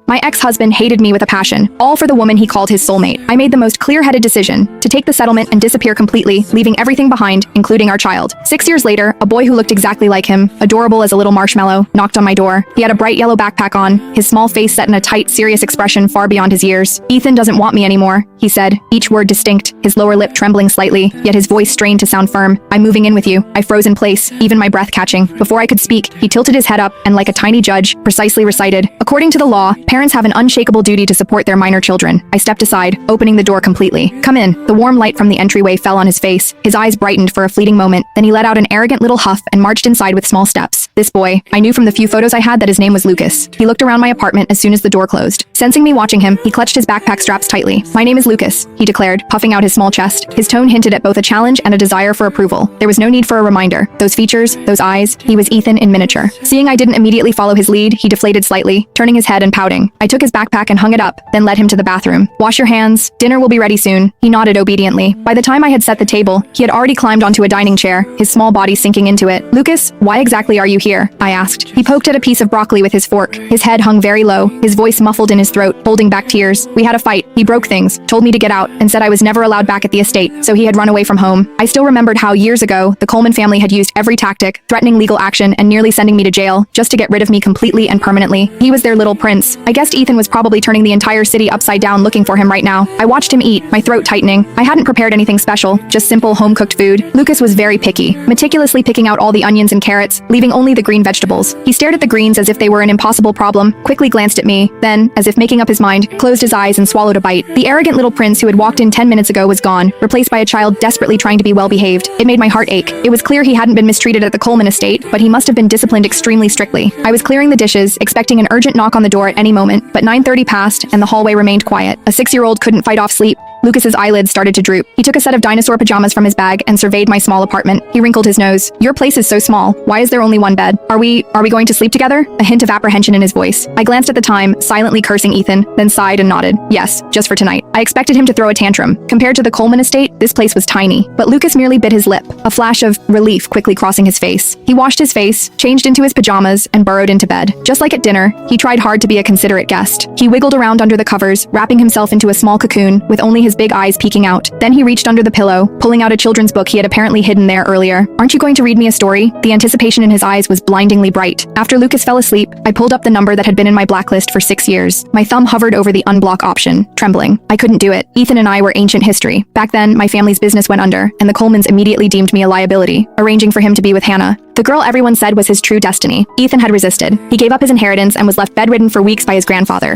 My ex-husband hated me with a passion, all for the woman he called his soulmate. I made the most clear-headed decision to take the settlement and disappear completely, leaving everything behind, including our child. 6 years later, a boy who looked exactly like him, adorable as a little marshmallow, knocked on my door. He had a bright yellow backpack on, his small face set in a tight, serious expression far beyond his years. "Ethan doesn't want me anymore," he said, each word distinct, his lower lip trembling slightly, yet his voice strained to sound firm. "I'm moving in with you." I froze in place, even my breath catching. Before I could speak, he tilted his head up and, like a tiny judge, precisely recited, "According to the law, parents have an unshakable duty to support their minor children." I stepped aside, opening the door completely. "Come in." The warm light from the entryway fell on his face. His eyes brightened for a fleeting moment, then he let out an arrogant little huff and marched inside with small steps. This boy, I knew from the few photos I had that his name was Lucas. He looked around my apartment as soon as the door closed. Sensing me watching him, he clutched his backpack straps tightly. "My name is Lucas," he declared, puffing out his small chest. His tone hinted at both a challenge and a desire for approval. There was no need for a reminder. Those features, those eyes, he was Ethan in miniature. Seeing I didn't immediately follow his lead, he deflated slightly, turning his head and pouting. I took his backpack and hung it up, then led him to the bathroom. "Wash your hands. Dinner will be ready soon." He nodded obediently. By the time I had set the table, he had already climbed onto a dining chair, his small body sinking into it. "Lucas, why exactly are you here?" I asked. He poked at a piece of broccoli with his fork. His head hung very low, his voice muffled in his throat, holding back tears. "We had a fight. He broke things, told me to get out, and said I was never allowed back at the estate, so he had run away from home." I still remembered how years ago, the Coleman family had used every tactic, threatening legal action and nearly sending me to jail, just to get rid of me completely and permanently. He was their little prince. I guessed Ethan was probably turning the entire city upside down looking for him right now. I watched him eat, my throat tightening. I hadn't prepared anything special, just simple home-cooked food. Lucas was very picky, meticulously picking out all the onions and carrots, leaving only the green vegetables. He stared at the greens as if they were an impossible problem, quickly glanced at me, then, as if making up his mind, closed his eyes and swallowed a bite. The arrogant little prince who had walked in 10 minutes ago was gone, replaced by a child desperately trying to be well-behaved. It made my heart ache. It was clear he hadn't been mistreated at the Coleman estate, but he must have been disciplined extremely strictly. I was clearing the dishes, expecting an urgent knock on the door at any moment, but 9:30 passed and the hallway remained quiet. A 6-year-old couldn't fight off sleep. Lucas's eyelids started to droop. He took a set of dinosaur pajamas from his bag and surveyed my small apartment. He wrinkled his nose. "Your place is so small. Why is there only one bed? Are we going to sleep together?" A hint of apprehension in his voice. I glanced at the time, silently cursing Ethan, then sighed and nodded. "Yes, just for tonight." I expected him to throw a tantrum. Compared to the Coleman estate, this place was tiny. But Lucas merely bit his lip, a flash of relief quickly crossing his face. He washed his face, changed into his pajamas, and burrowed into bed. Just like at dinner, he tried hard to be a considerate guest. He wiggled around under the covers, wrapping himself into a small cocoon, with only his big eyes peeking out. Then he reached under the pillow, pulling out a children's book he had apparently hidden there earlier. "Aren't you going to read me a story?" The anticipation in his eyes was blindingly bright. After Lucas fell asleep, I pulled up the number that had been in my blacklist for 6 years. My thumb hovered over the unblock option, trembling. I couldn't do it. Ethan and I were ancient history. Back then, my family's business went under, and the Colemans immediately deemed me a liability, arranging for him to be with Hannah, the girl everyone said was his true destiny. Ethan had resisted. He gave up his inheritance and was left bedridden for weeks by his grandfather.